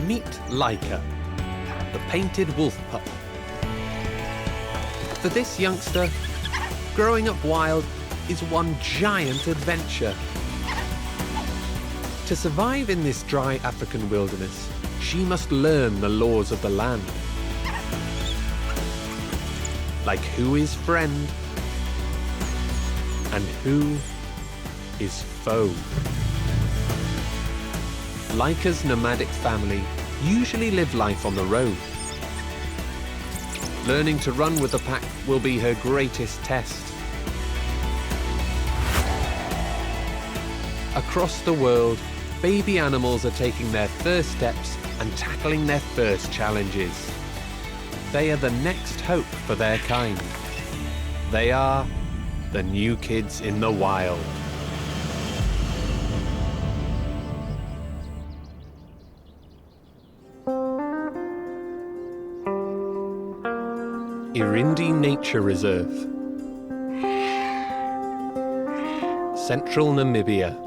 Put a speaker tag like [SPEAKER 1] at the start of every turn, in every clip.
[SPEAKER 1] Meet Lyca, the painted wolf pup. For this youngster, growing up wild is one giant adventure. To survive in this dry African wilderness, she must learn the laws of the land. Like who is friend and who is foe. Lyca's nomadic family usually live life on the road. Learning to run with the pack will be her greatest test. Across the world, baby animals are taking their first steps and tackling their first challenges. They are the next hope for their kind. They are the new kids in the wild. Irindi Nature Reserve, Central Namibia.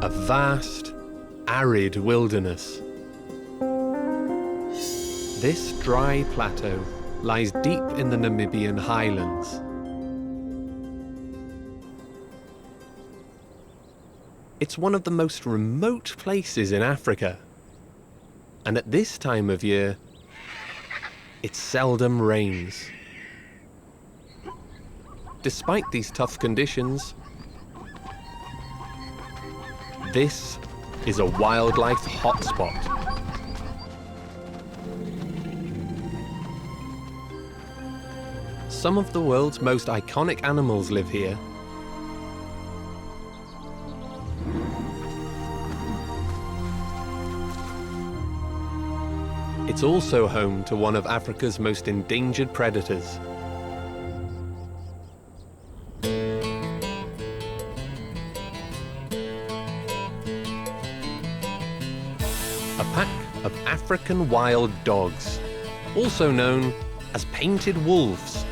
[SPEAKER 1] A vast, arid wilderness. This dry plateau lies deep in the Namibian highlands. It's one of the most remote places in Africa, and at this time of year, it seldom rains. Despite these tough conditions, this is a wildlife hotspot. Some of the world's most iconic animals live here. It's also home to one of Africa's most endangered predators. A pack of African wild dogs, also known as painted wolves.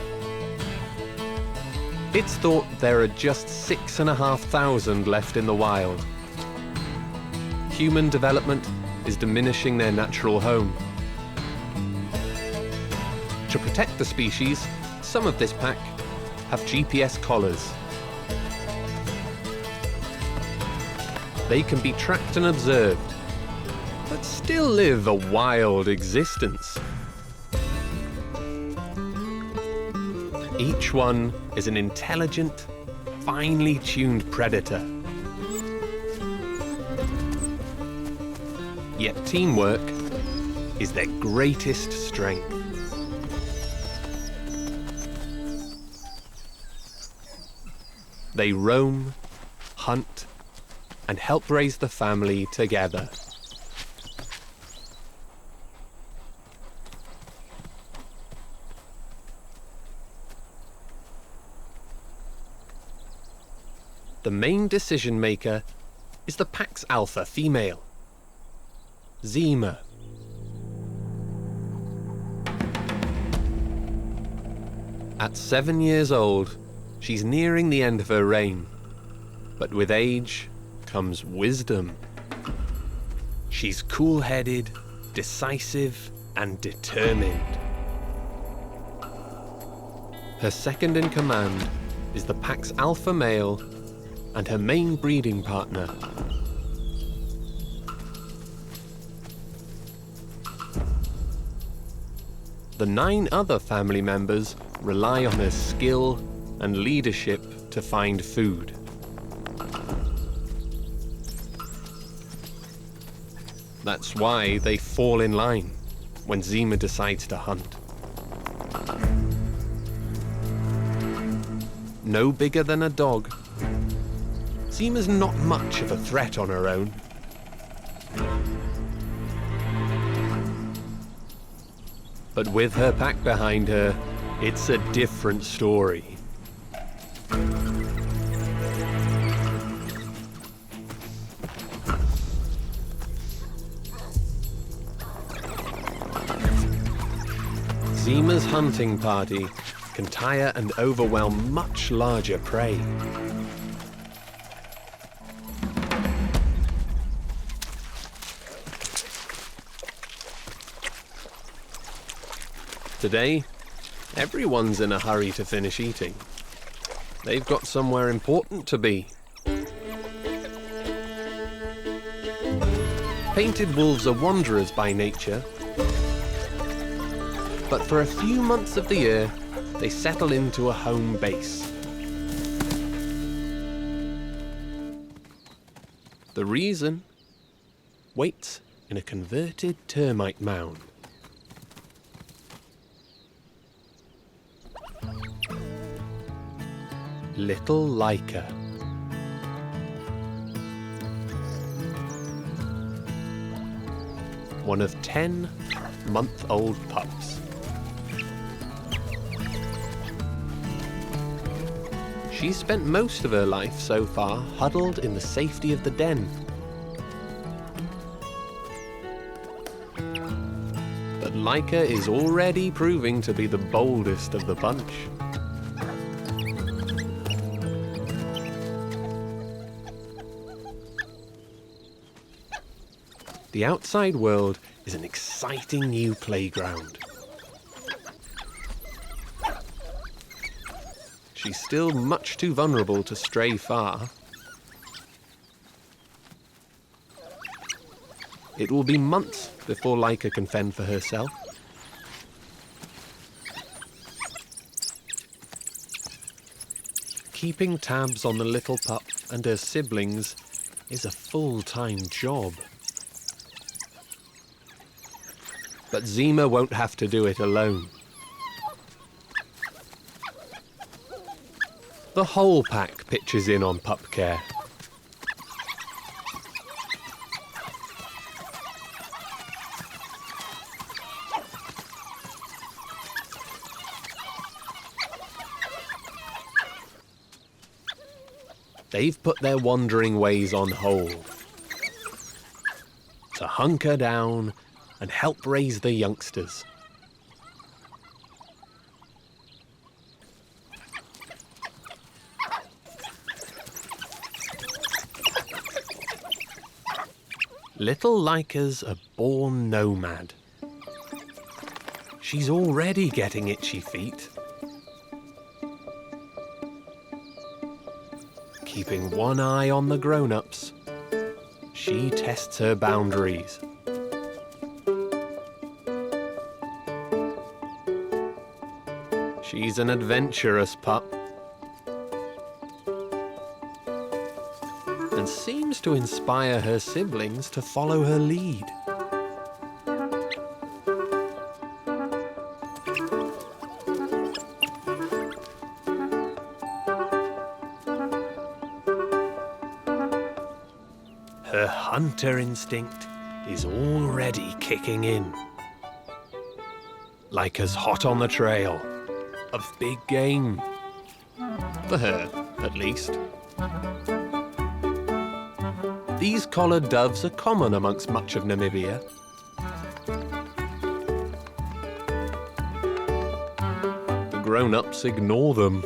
[SPEAKER 1] It's thought there are just 6,500 left in the wild. Human development is diminishing their natural home. To protect the species, some of this pack have GPS collars. They can be tracked and observed, but still live a wild existence. Each one is an intelligent, finely tuned predator. Yet teamwork is their greatest strength. They roam, hunt, and help raise the family together. The main decision maker is the pack's alpha female, Zeema. At 7 years old, she's nearing the end of her reign, but with age comes wisdom. She's cool-headed, decisive, and determined. Her second in command is the pack's alpha male and her main breeding partner. The 9 other family members rely on her skill and leadership to find food. That's why they fall in line when Zeema decides to hunt. No bigger than a dog, Zeema's not much of a threat on her own. But with her pack behind her, it's a different story. Zeema's hunting party can tire and overwhelm much larger prey. Today, everyone's in a hurry to finish eating. They've got somewhere important to be. Painted wolves are wanderers by nature, but for a few months of the year, they settle into a home base. The reason? Waits in a converted termite mound. Little Lyca. One of 10-month-old pups. She's spent most of her life so far huddled in the safety of the den. But Lyca is already proving to be the boldest of the bunch. The outside world is an exciting new playground. She's still much too vulnerable to stray far. It will be months before Lyca can fend for herself. Keeping tabs on the little pup and her siblings is a full-time job. But Zeema won't have to do it alone. The whole pack pitches in on pup care. They've put their wandering ways on hold to hunker down and help raise the youngsters. Little Lyca's a born nomad. She's already getting itchy feet. Keeping one eye on the grown-ups, she tests her boundaries. She's an adventurous pup and seems to inspire her siblings to follow her lead. Her hunter instinct is already kicking in. Lyca's hot on the trail of big game. For her, at least. These collared doves are common amongst much of Namibia. The grown-ups ignore them.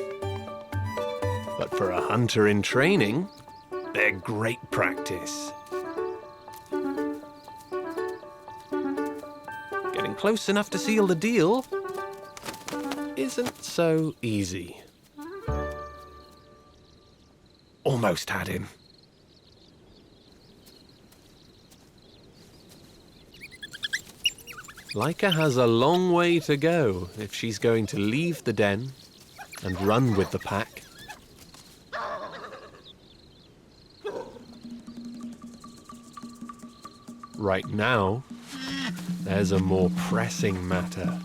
[SPEAKER 1] But for a hunter in training, they're great practice. Getting close enough to seal the deal isn't so easy. Almost had him. Lyca has a long way to go if she's going to leave the den and run with the pack. Right now, there's a more pressing matter.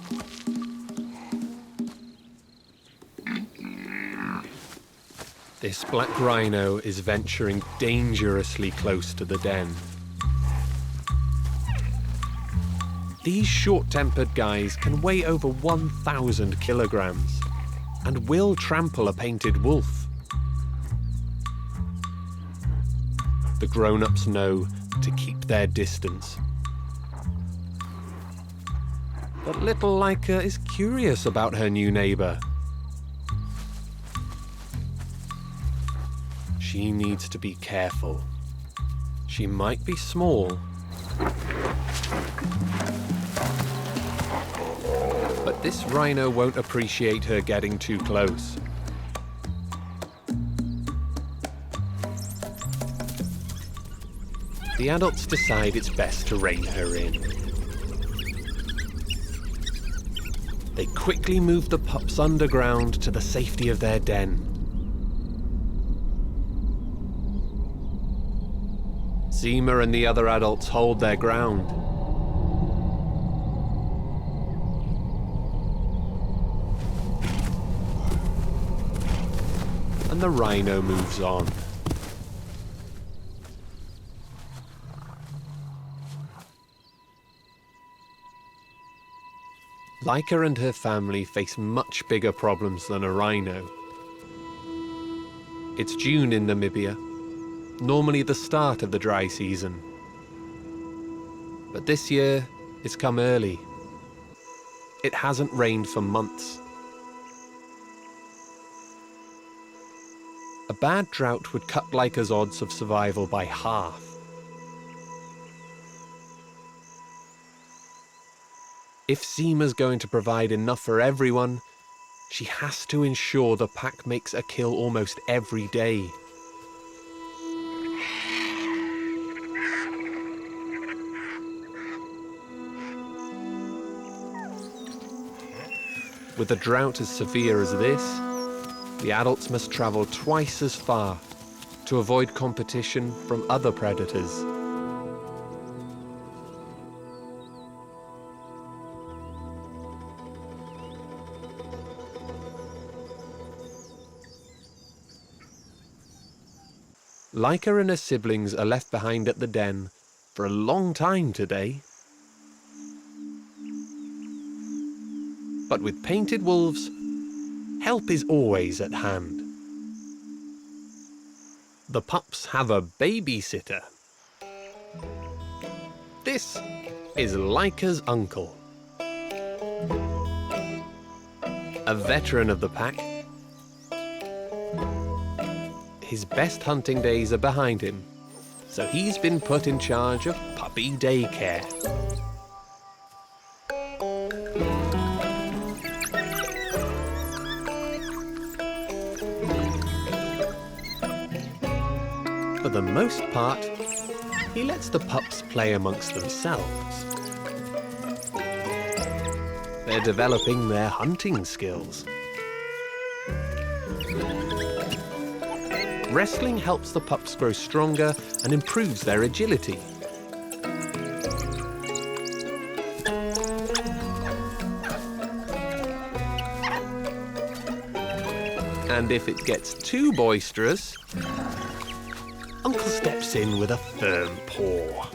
[SPEAKER 1] This black rhino is venturing dangerously close to the den. These short-tempered guys can weigh over 1,000 kilograms and will trample a painted wolf. The grown-ups know to keep their distance. But little Lyca is curious about her new neighbor. She needs to be careful. She might be small, But this rhino won't appreciate her getting too close. The adults decide it's best to rein her in. They quickly move the pups underground to the safety of their den. Zeema and the other adults hold their ground. And the rhino moves on. Lyca and her family face much bigger problems than a rhino. It's June in Namibia, normally the start of the dry season. But this year, it's come early. It hasn't rained for months. A bad drought would cut Lyca's odds of survival by half. If Zeema's going to provide enough for everyone, she has to ensure the pack makes a kill almost every day. With a drought as severe as this, the adults must travel twice as far to avoid competition from other predators. Lyca and her siblings are left behind at the den for a long time today. But with painted wolves, help is always at hand. The pups have a babysitter. This is Lyca's uncle. A veteran of the pack. His best hunting days are behind him, so he's been put in charge of puppy daycare. For the most part, he lets the pups play amongst themselves. They're developing their hunting skills. Wrestling helps the pups grow stronger and improves their agility. And if it gets too boisterous, Uncle steps in with a firm paw.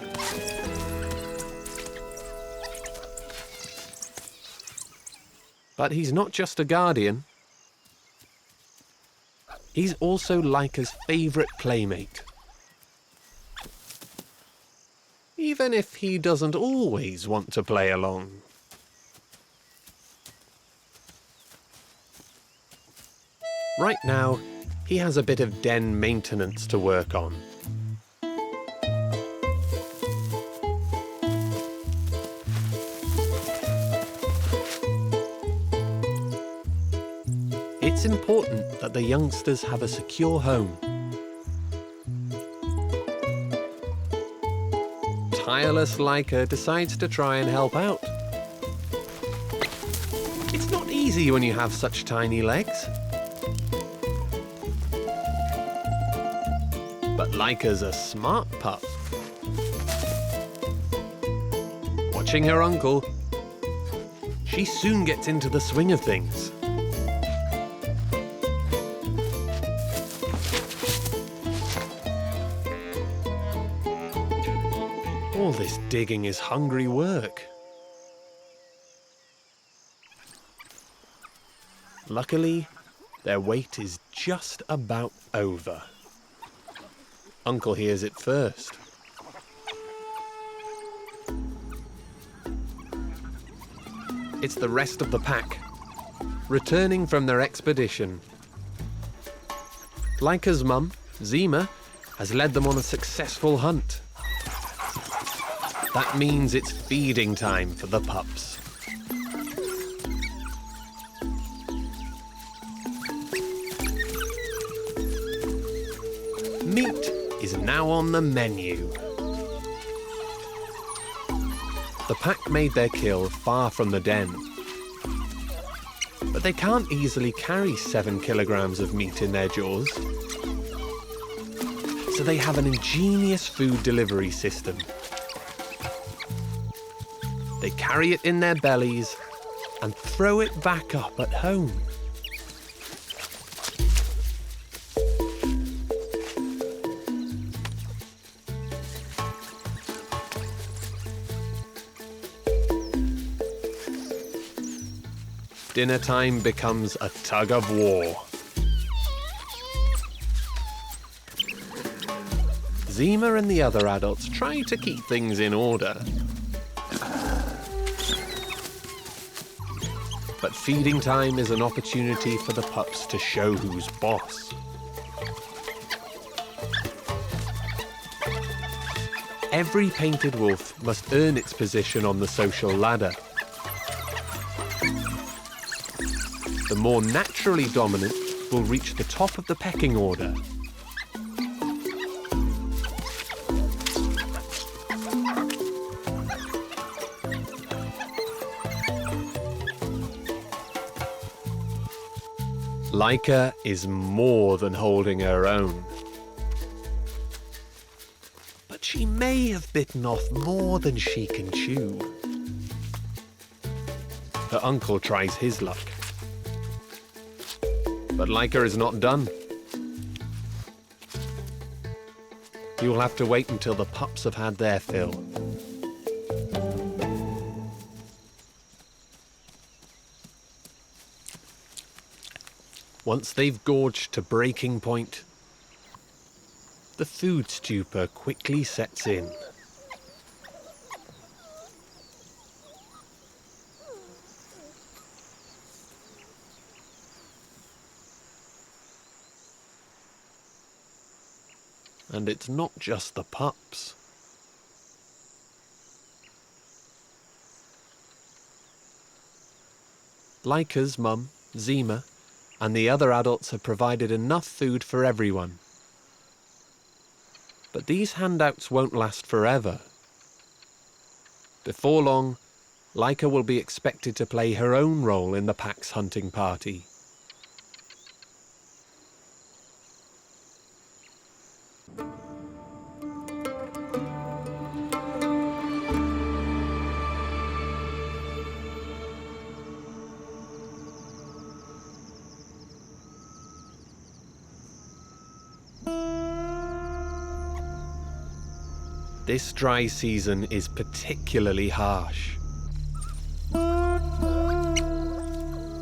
[SPEAKER 1] But he's not just a guardian. He's also Lyca's favourite playmate. Even if he doesn't always want to play along. Right now, he has a bit of den maintenance to work on. It's important that the youngsters have a secure home. Tireless Lyca decides to try and help out. It's not easy when you have such tiny legs. But Lyca's a smart pup. Watching her uncle, she soon gets into the swing of things. All this digging is hungry work. Luckily, their wait is just about over. Uncle hears it first. It's the rest of the pack, returning from their expedition. Lyca's mum, Zeema, has led them on a successful hunt. That means it's feeding time for the pups. Meat is now on the menu. The pack made their kill far from the den. But they can't easily carry 7 kilograms of meat in their jaws. So they have an ingenious food delivery system. They carry it in their bellies and throw it back up at home. Dinner time becomes a tug of war. Zeema and the other adults try to keep things in order. But feeding time is an opportunity for the pups to show who's boss. Every painted wolf must earn its position on the social ladder. The more naturally dominant will reach the top of the pecking order. Lyca is more than holding her own. But she may have bitten off more than she can chew. Her uncle tries his luck. But Lyca is not done. He will have to wait until the pups have had their fill. Once they've gorged to breaking point, the food stupor quickly sets in. And it's not just the pups. Lyca's mum, Zeema, and the other adults have provided enough food for everyone. But these handouts won't last forever. Before long, Lyca will be expected to play her own role in the pack's hunting party. This dry season is particularly harsh.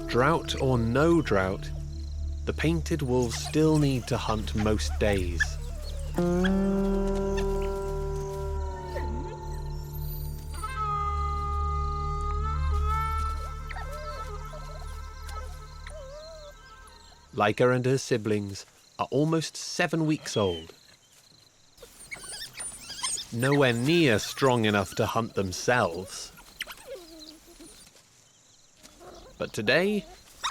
[SPEAKER 1] Drought or no drought, the painted wolves still need to hunt most days. Lyca and her siblings are almost 7 weeks old. Nowhere near strong enough to hunt themselves. But today,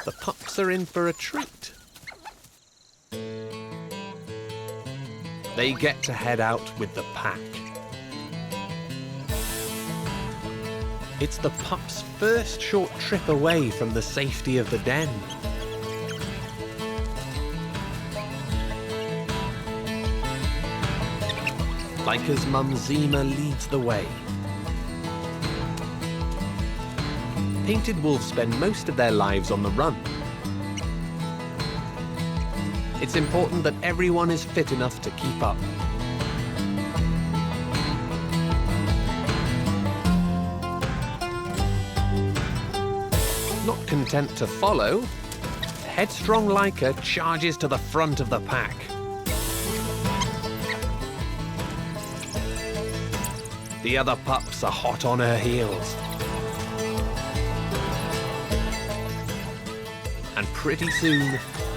[SPEAKER 1] the pups are in for a treat. They get to head out with the pack. It's the pups' first short trip away from the safety of the den. Lyca's mum Zeema leads the way. Painted wolves spend most of their lives on the run. It's important that everyone is fit enough to keep up. Not content to follow, headstrong Lyca charges to the front of the pack. The other pups are hot on her heels. And pretty soon,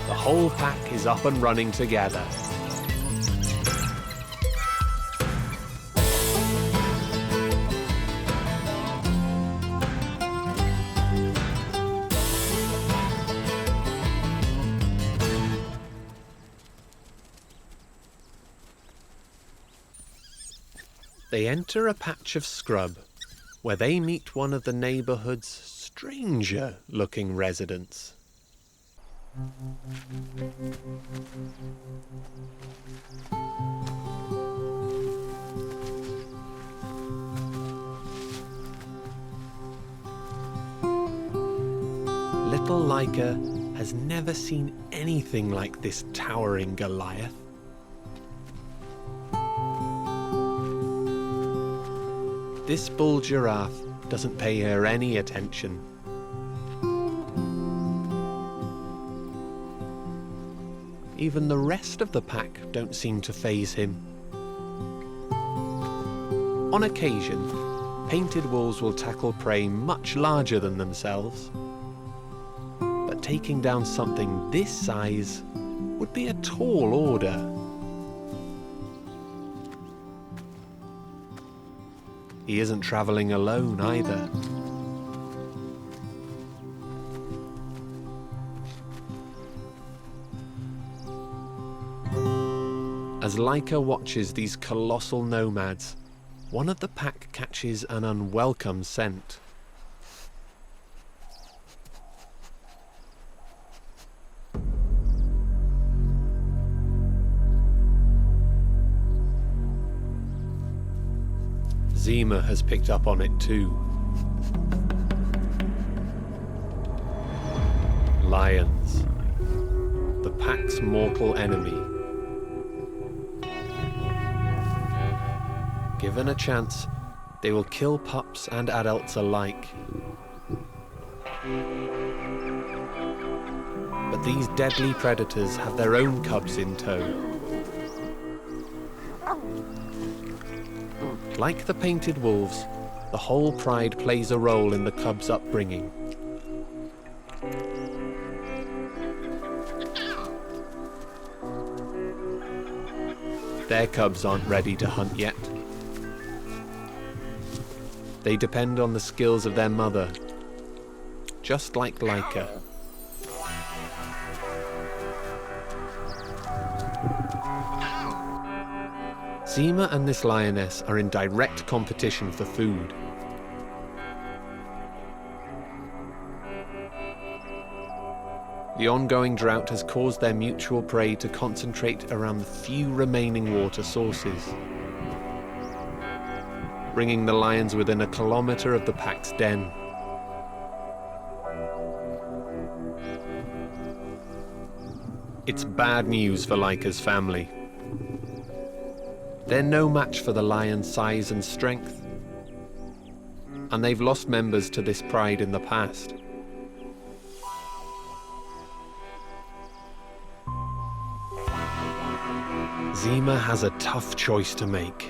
[SPEAKER 1] the whole pack is up and running together. They enter a patch of scrub where they meet one of the neighborhood's stranger-looking residents. Little Lyca has never seen anything like this towering Goliath. This bull giraffe doesn't pay her any attention. Even the rest of the pack don't seem to faze him. On occasion, painted wolves will tackle prey much larger than themselves. But taking down something this size would be a tall order. He isn't traveling alone either. As Lyca watches these colossal nomads, one of the pack catches an unwelcome scent. Zeema has picked up on it too. Lions, the pack's mortal enemy. Given a chance, they will kill pups and adults alike. But these deadly predators have their own cubs in tow. Like the painted wolves, the whole pride plays a role in the cubs' upbringing. Their cubs aren't ready to hunt yet. They depend on the skills of their mother, just like Lyca. Zeema and this lioness are in direct competition for food. The ongoing drought has caused their mutual prey to concentrate around the few remaining water sources, bringing the lions within a kilometer of the pack's den. It's bad news for Lyca's family. They're no match for the lion's size and strength, and they've lost members to this pride in the past. Zeema has a tough choice to make.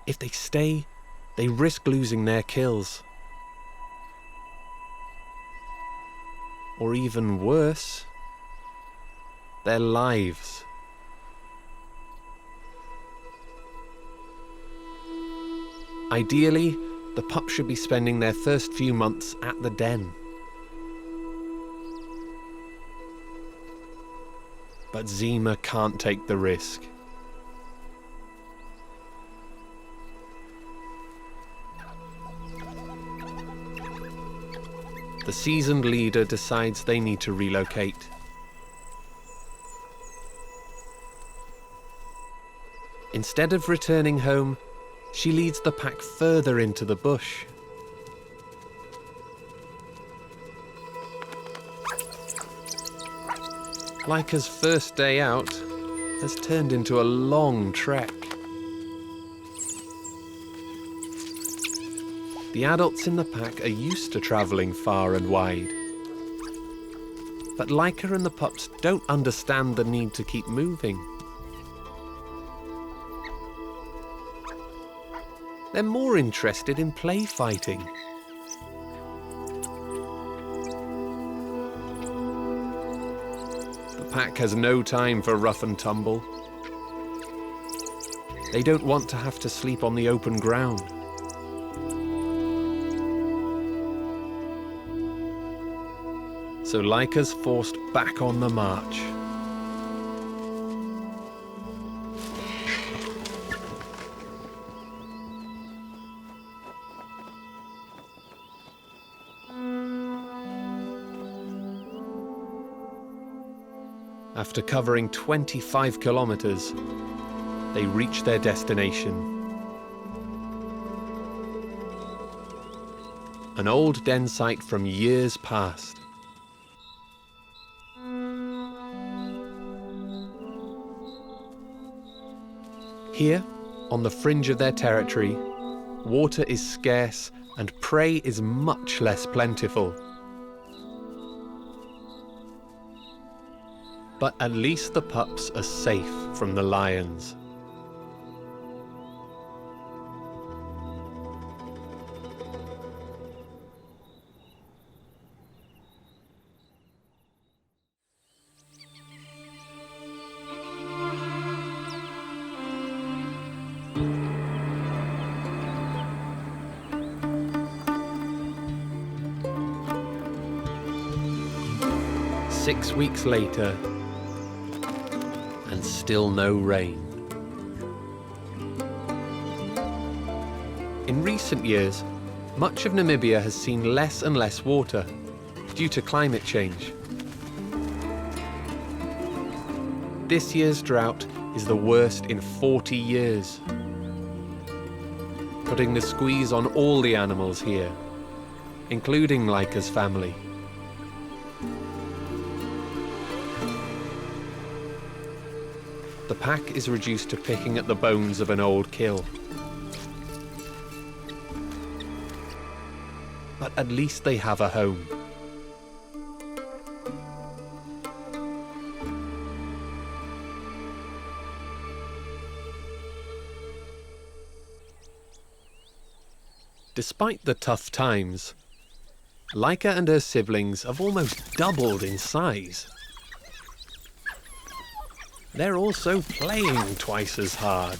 [SPEAKER 1] If they stay, they risk losing their kills. Or even worse, their lives. Ideally, the pups should be spending their first few months at the den. But Zeema can't take the risk. The seasoned leader decides they need to relocate. Instead of returning home, she leads the pack further into the bush. Lyca's first day out has turned into a long trek. The adults in the pack are used to traveling far and wide. But Lyca and the pups don't understand the need to keep moving. They're more interested in play fighting. The pack has no time for rough and tumble. They don't want to have to sleep on the open ground. So Lyca's forced back on the march. After covering 25 kilometers, they reach their destination. An old den site from years past. Here, on the fringe of their territory, water is scarce and prey is much less plentiful. But at least the pups are safe from the lions. Six weeks later, and still no rain. In recent years, much of Namibia has seen less and less water due to climate change. This year's drought is the worst in 40 years, putting the squeeze on all the animals here, including Lyca's family. The pack is reduced to picking at the bones of an old kill. But at least they have a home. Despite the tough times, Lyca and her siblings have almost doubled in size. They're also playing twice as hard.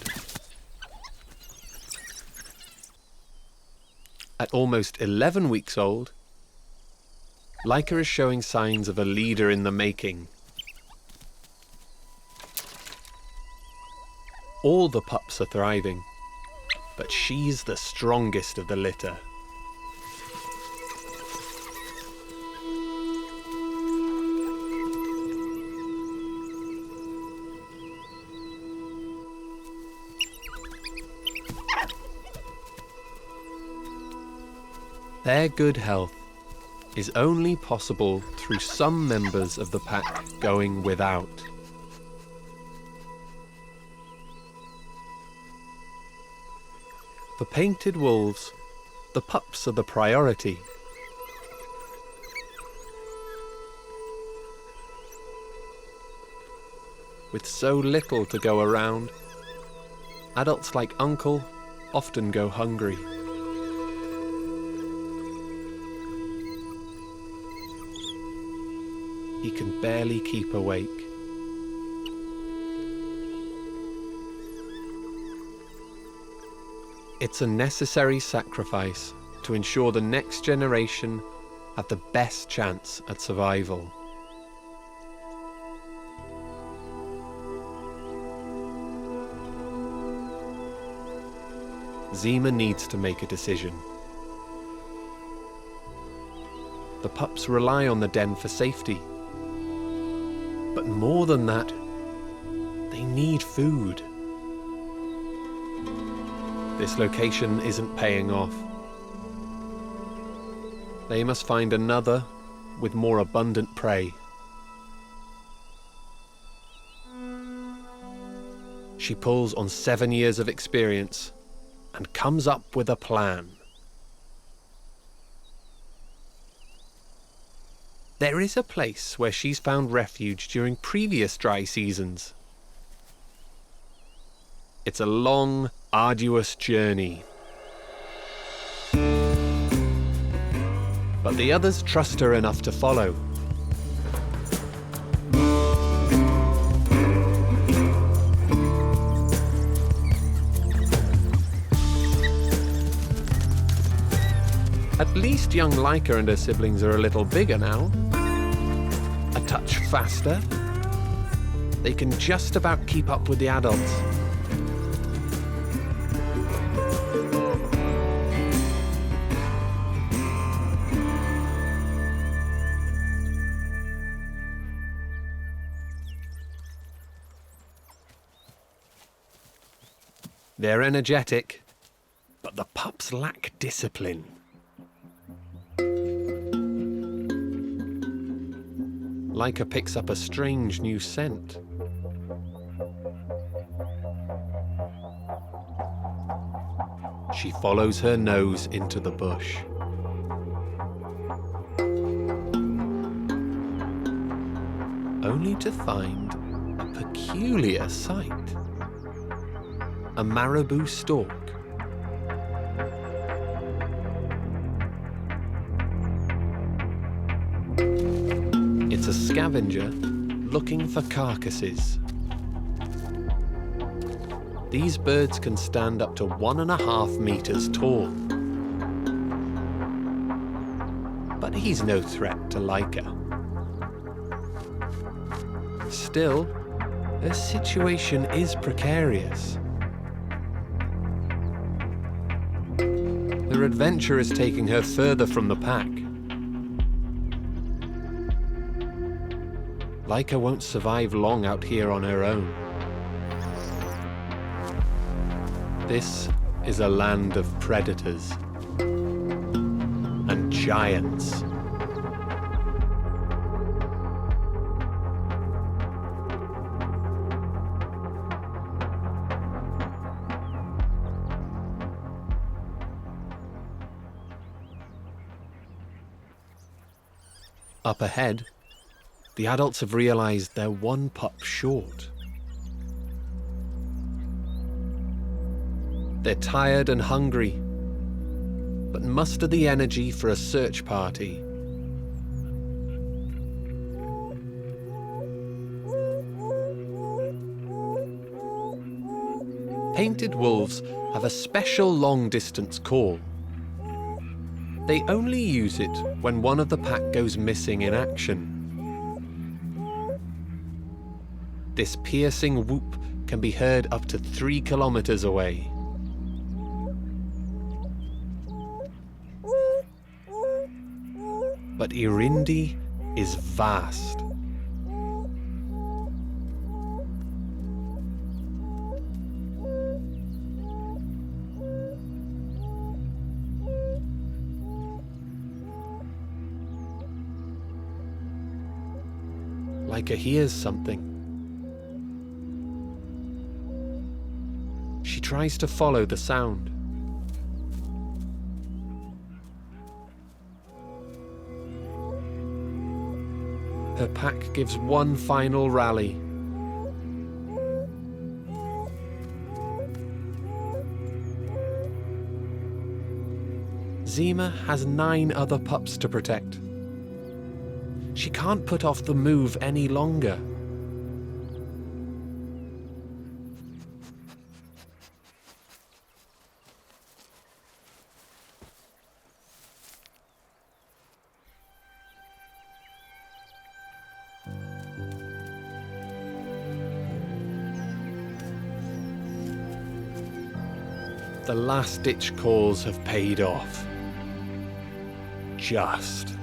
[SPEAKER 1] At almost 11 weeks old, Lyca is showing signs of a leader in the making. All the pups are thriving, but she's the strongest of the litter. Their good health is only possible through some members of the pack going without. For painted wolves, the pups are the priority. With so little to go around, adults like Uncle often go hungry. He can barely keep awake. It's a necessary sacrifice to ensure the next generation have the best chance at survival. Zeema needs to make a decision. The pups rely on the den for safety. But more than that, they need food. This location isn't paying off. They must find another with more abundant prey. She pulls on 7 years of experience and comes up with a plan. There is a place where she's found refuge during previous dry seasons. It's a long, arduous journey. But the others trust her enough to follow. At least young Lyca and her siblings are a little bigger now. A touch faster. They can just about keep up with the adults. They're energetic, but the pups lack discipline. Lyca picks up a strange new scent. She follows her nose into the bush. Only to find a peculiar sight. A marabou stork. It's a scavenger looking for carcasses. These birds can stand up to 1.5 meters tall. But he's no threat to Lyca. Still, her situation is precarious. Her adventure is taking her further from the pack. Lyca won't survive long out here on her own. This is a land of predators and giants. Up ahead, the adults have realized they're one pup short. They're tired and hungry, but muster the energy for a search party. Painted wolves have a special long-distance call. They only use it when one of the pack goes missing in action. This piercing whoop can be heard up to 3 kilometers away. But Irindi is vast. Lyca hears something. She tries to follow the sound. Her pack gives one final rally. Zeema has 9 other pups to protect. She can't put off the move any longer. The last-ditch calls have paid off. Just.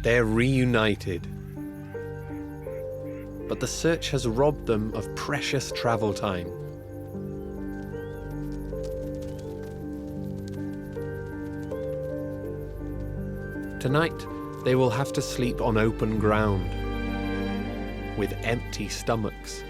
[SPEAKER 1] They're reunited. But the search has robbed them of precious travel time. Tonight, they will have to sleep on open ground, with empty stomachs.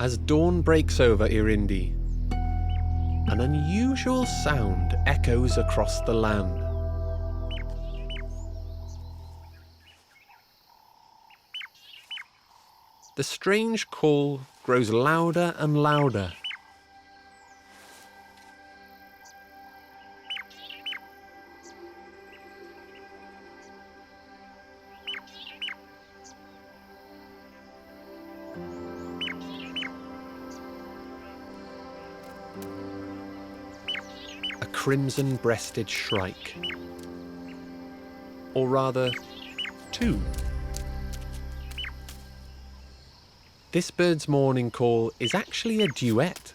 [SPEAKER 1] As dawn breaks over Irindi, an unusual sound echoes across the land. The strange call grows louder and louder. crimson-breasted shrike. Or rather, two. This bird's morning call is actually a duet.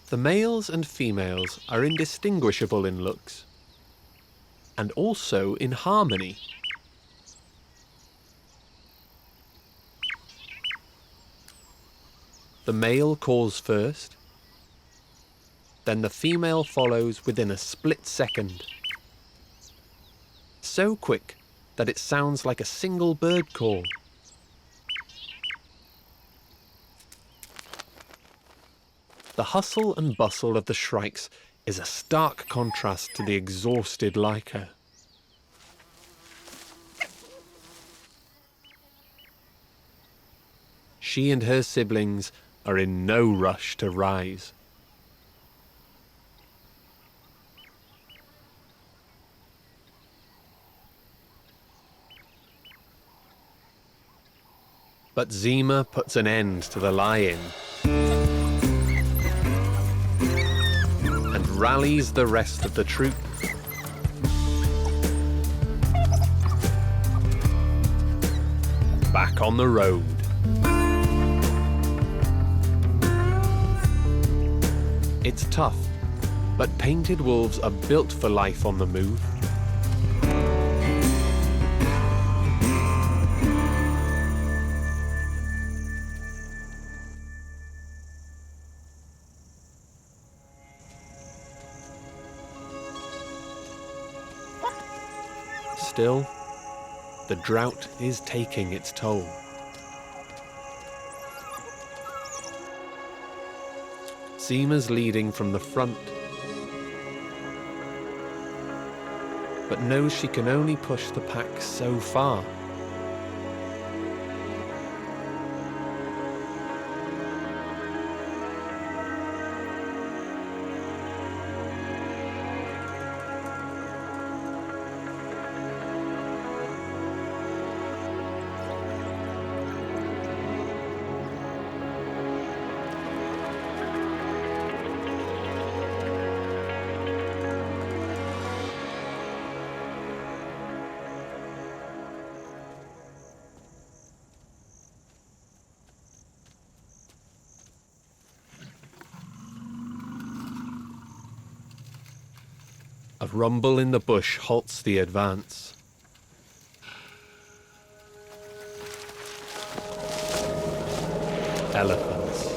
[SPEAKER 1] The males and females are indistinguishable in looks, and also in harmony. The male calls first, then the female follows within a split second. So quick that it sounds like a single bird call. The hustle and bustle of the shrikes is a stark contrast to the exhausted Lyca. She and her siblings are in no rush to rise. But Zeema puts an end to the lie-in and rallies the rest of the troop. Back on the road. It's tough, but painted wolves are built for life on the move. Still, the drought is taking its toll. Zeema's leading from the front, but knows she can only push the pack so far. A rumble in the bush halts the advance. Elephants.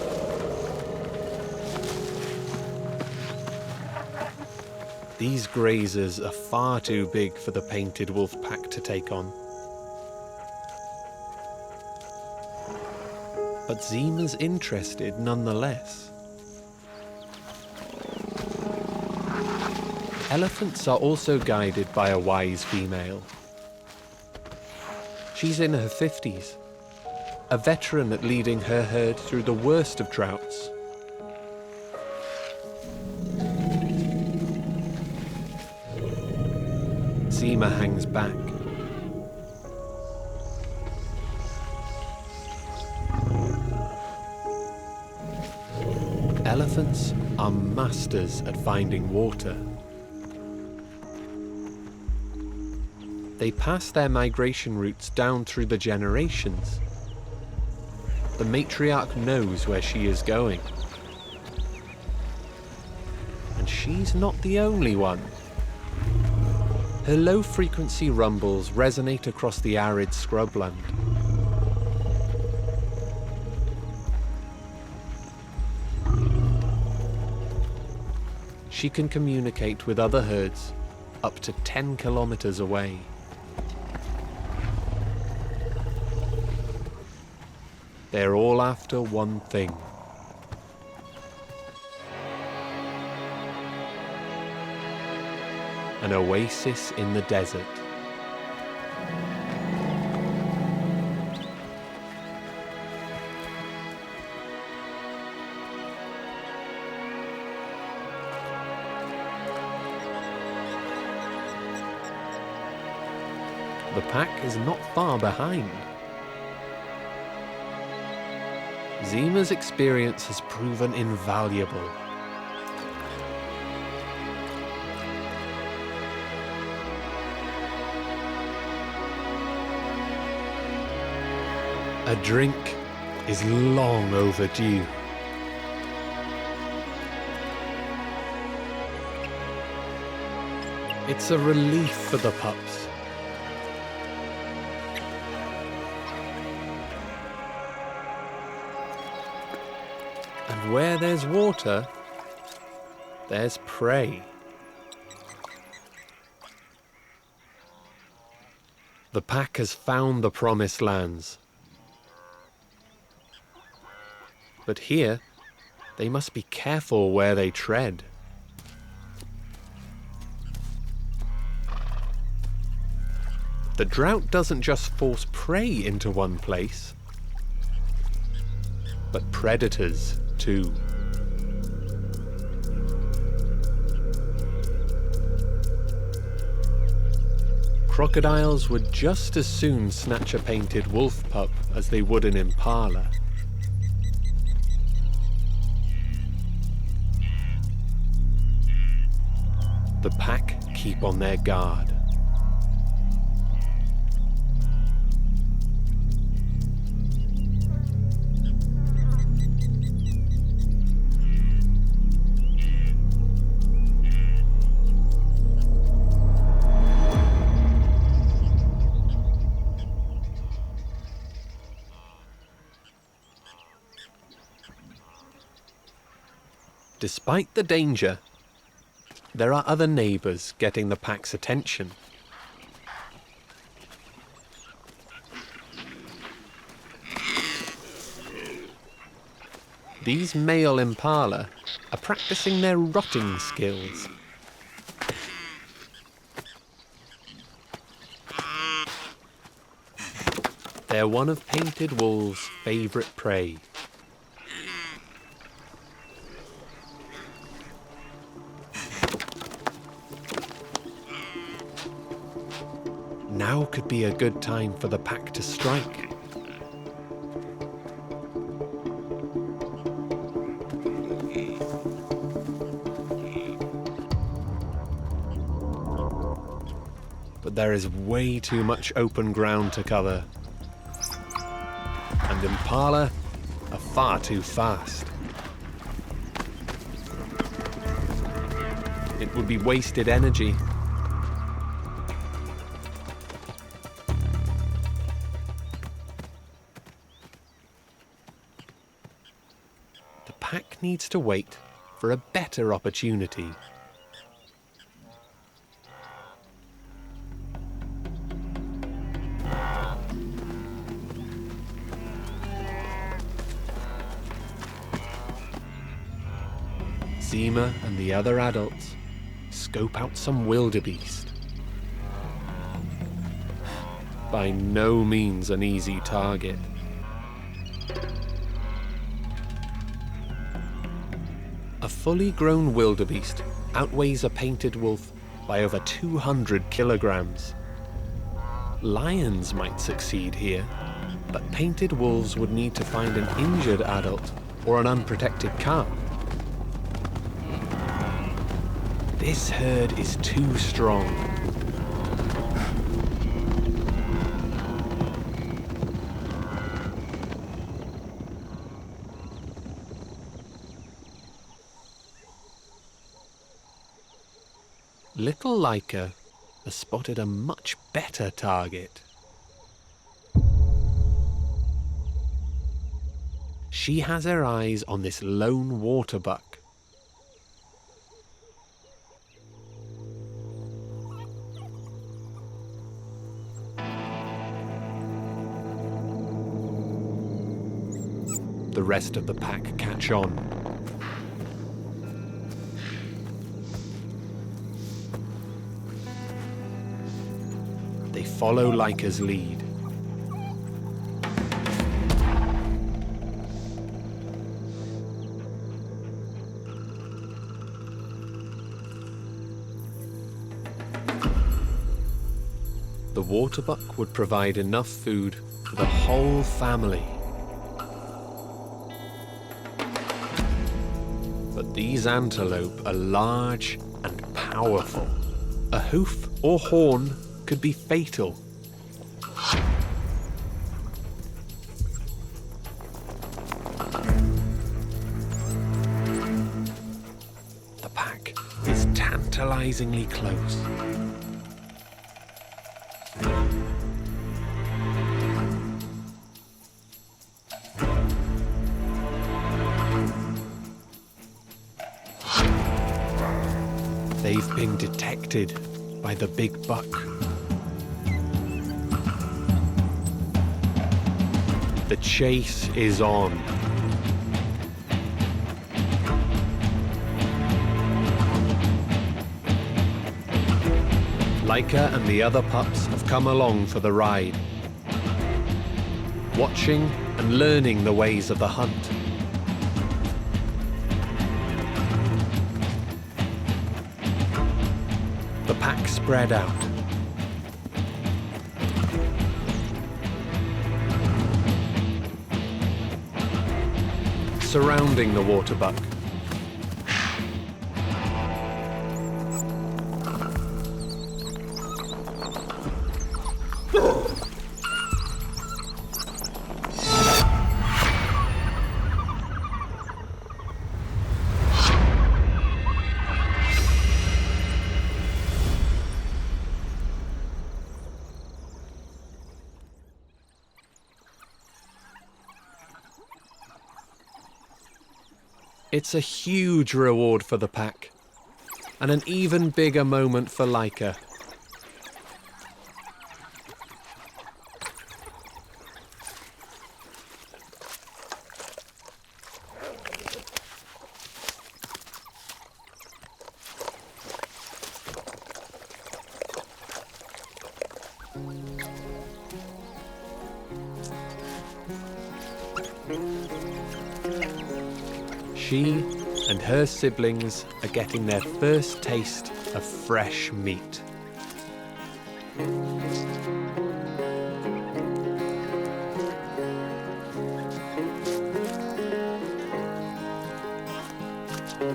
[SPEAKER 1] These grazers are far too big for the painted wolf pack to take on. But Zeema's interested nonetheless. Elephants are also guided by a wise female. She's in her 50s, a veteran at leading her herd through the worst of droughts. Zeema hangs back. Elephants are masters at finding water. They pass their migration routes down through the generations. The matriarch knows where she is going. And she's not the only one. Her low-frequency rumbles resonate across the arid scrubland. She can communicate with other herds up to 10 kilometers away. They're all after one thing. An oasis in the desert. The pack is not far behind. Zeema's experience has proven invaluable. A drink is long overdue. It's a relief for the pups. And where there's water, there's prey. The pack has found the promised lands. But here, they must be careful where they tread. The drought doesn't just force prey into one place, but predators too. Crocodiles would just as soon snatch a painted wolf pup as they would an impala. The pack keep on their guard. Despite the danger, there are other neighbours getting the pack's attention. These male impala are practicing their rotting skills. They're one of painted wolves' favourite prey. Now could be a good time for the pack to strike. But there is way too much open ground to cover. And impala are far too fast. It would be wasted energy. The pack needs to wait for a better opportunity. Zeema and the other adults scope out some wildebeest. By no means an easy target. A fully grown wildebeest outweighs a painted wolf by over 200 kilograms. Lions might succeed here, but painted wolves would need to find an injured adult or an unprotected calf. This herd is too strong. Little Lyca has spotted a much better target. She has her eyes on this lone waterbuck. The rest of the pack catch on. They follow Lyca's lead. The waterbuck would provide enough food for the whole family. These antelope are large and powerful. A hoof or horn could be fatal. The pack is tantalizingly close. They've been detected by the big buck. The chase is on. Lyca and the other pups have come along for the ride, watching and learning the ways of the hunt. The pack spread out. Surrounding the waterbuck. It's a huge reward for the pack, and an even bigger moment for Lyca. She and her siblings are getting their first taste of fresh meat.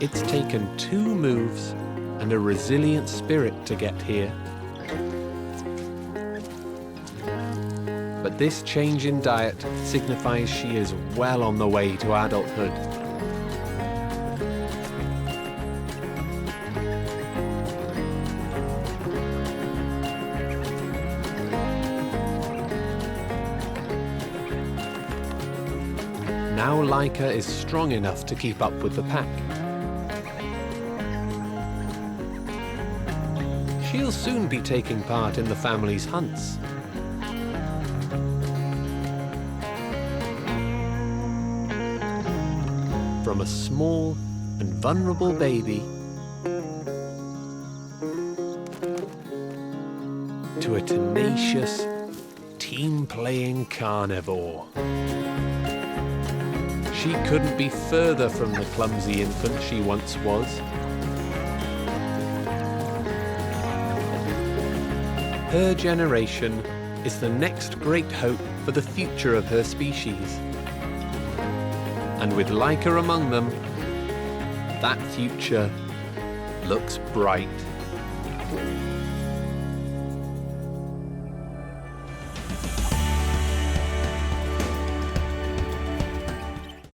[SPEAKER 1] It's taken 2 moves and a resilient spirit to get here. But this change in diet signifies she is well on the way to adulthood. Now Lyca is strong enough to keep up with the pack. She'll soon be taking part in the family's hunts. From a small and vulnerable baby to a tenacious, team-playing carnivore. She couldn't be further from the clumsy infant she once was. Her generation is the next great hope for the future of her species. And with Lyca among them, that future looks bright.